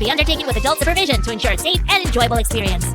be undertaken with adult supervision to ensure a safe and enjoyable experience.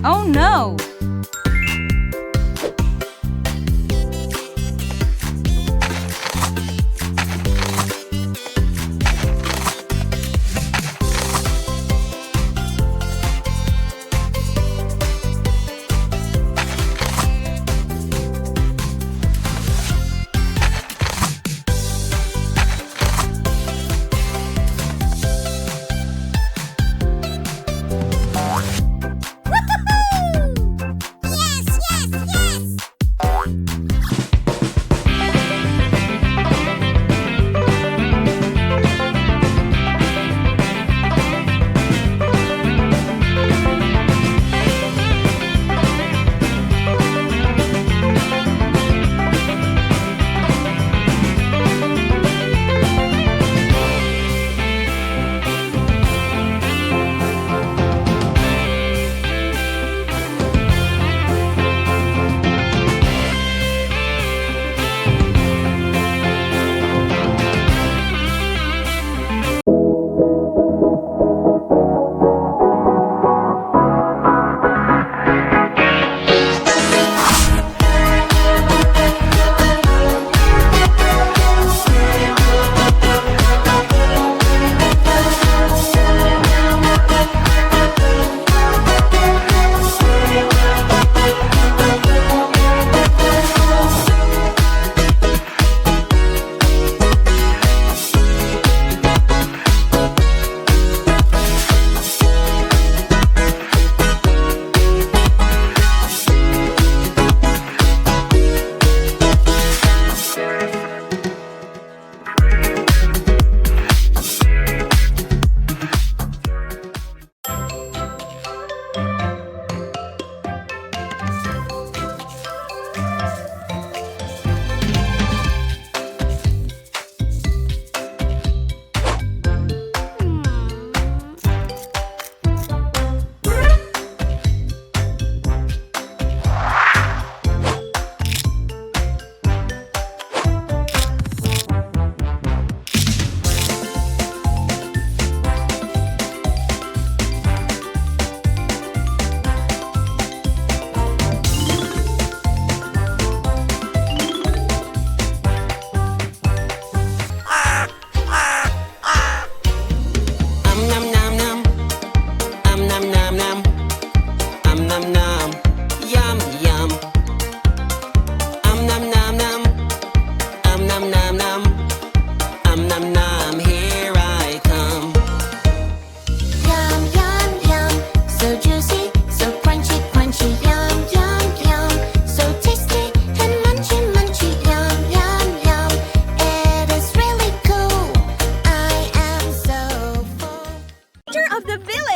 Oh no!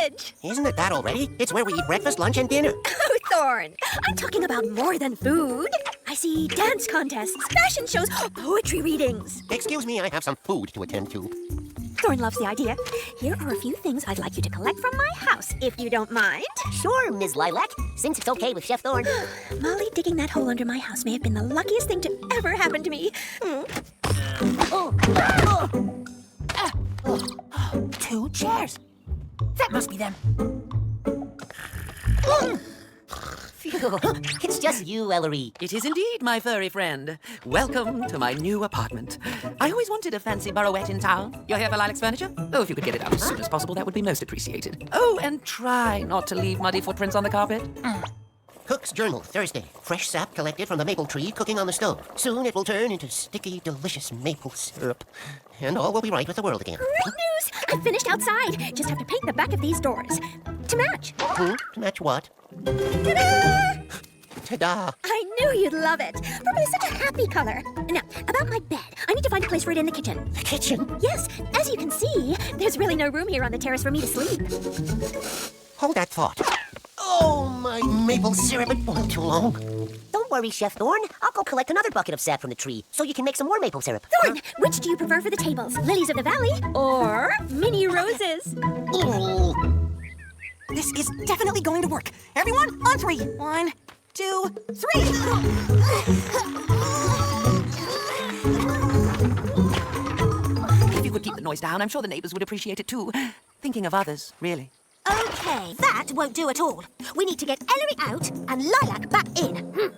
fridge. Isn't it that already? It's where we eat breakfast, lunch, and dinner. Oh, Thorn, I'm talking about more than food. I see dance contests, fashion shows, poetry readings. Excuse me, I have some food to attend to. Thorn loves the idea. Here are a few things I'd like you to collect from my house, if you don't mind. Sure, Ms. Lilac, since it's okay with Chef Thorn. Molly digging that hole under my house may have been the luckiest thing to ever happen to me. Two chairs. That must be them. Phew, it's just you, Ellery. It is indeed, my furry friend. Welcome to my new apartment. I always wanted a fancy burrowette in town. You're here for Lilac's furniture? Oh, if you could get it out as soon as possible, that would be most appreciated. Oh, and try not to leave muddy footprints on the carpet. Cook's Journal, Thursday. Fresh sap collected from the maple tree cooking on the stove. Soon it will turn into sticky, delicious maple syrup. And all will be right with the world again. Great news! I finished outside. Just have to paint the back of these doors. To match. To match what? Ta-da! Ta-da! I knew you'd love it. Purple is such a happy color. Now, about my bed. I need to find a place for it in the kitchen. The kitchen? Yes, as you can see, there's really no room here on the terrace for me to sleep. Hold that thought. Oh, my maple syrup, it boiled too long. Don't worry, Chef Thorn. I'll go collect another bucket of sap from the tree so you can make some more maple syrup. Thorn, which do you prefer for the tables? Lilies of the valley or mini roses? Oh. This is definitely going to work. Everyone, on three. 1, 2, 3. If you could keep the noise down, I'm sure the neighbors would appreciate it too. Thinking of others, really. Okay, that won't do at all. We need to get Ellery out and Lilac back in.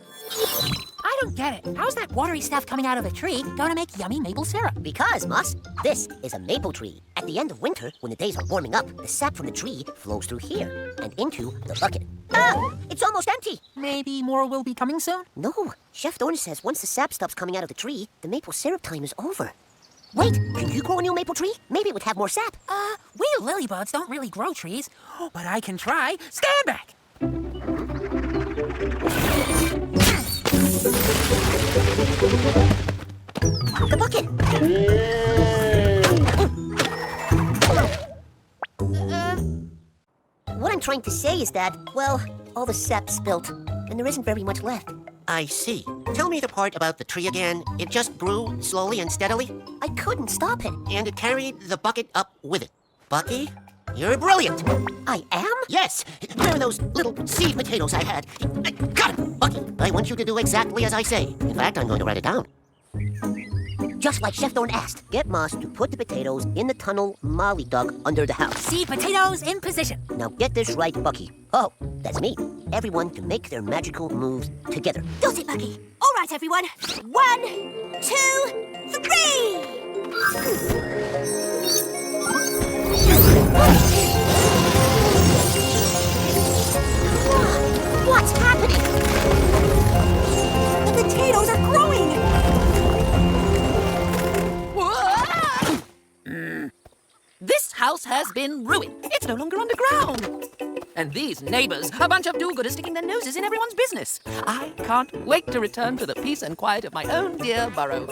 I don't get it. How's that watery stuff coming out of the tree going to make yummy maple syrup? Because, Moss, this is a maple tree. At the end of winter, when the days are warming up, the sap from the tree flows through here and into the bucket. Ah! It's almost empty! Maybe more will be coming soon? No, Chef Thorn says once the sap stops coming out of the tree, the maple syrup time is over. Wait, can you grow a new maple tree? Maybe it would have more sap. We lilybugs don't really grow trees, but I can try. Stand back! The bucket! What I'm trying to say is that, well, all the sap spilt, and there isn't very much left. I see. Tell me the part about the tree again. It just grew slowly and steadily, I couldn't stop it. and it carried the bucket up with it. Bucky, you're brilliant. I am? Yes, where are those little seed potatoes I had? I got it, Bucky. I want you to do exactly as I say. In fact, I'm going to write it down. Just like Chef Thorn asked, get Moss to put the potatoes in the tunnel Molly dug under the house. Seed potatoes in position. Now get this right, Bucky. Oh, that's me. Everyone to make their magical moves together. Got it, Bucky. All right, everyone. 1, 2, 3! What's happening? The potatoes are growing! This house has been ruined. It's no longer underground. And these neighbors, a bunch of do-gooders sticking their noses in everyone's business. I can't wait to return to the peace and quiet of my own dear burrow.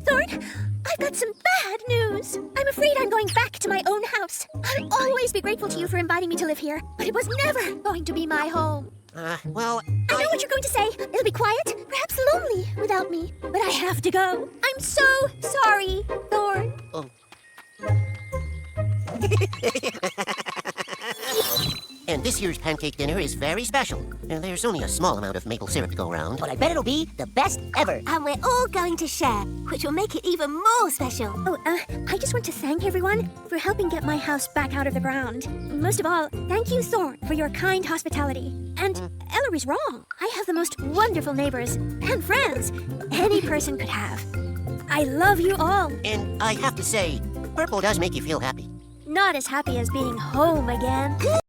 Thorn, I've got some bad news. I'm afraid I'm going back to my own house. I'll always be grateful to you for inviting me to live here, but it was never going to be my home. Well, I know what you're going to say. It'll be quiet, perhaps lonely without me. But I have to go. I'm so sorry, Thorn. Oh. And this year's pancake dinner is very special. And there's only a small amount of maple syrup to go around. But I bet it'll be the best ever. And we're all going to share, which will make it even more special. Oh, I just want to thank everyone for helping get my house back out of the ground. Most of all, thank you, Thorn, for your kind hospitality. And Ellery's wrong. I have the most wonderful neighbors and friends any person could have. I love you all. And I have to say, purple does make you feel happy. Not as happy as being home again.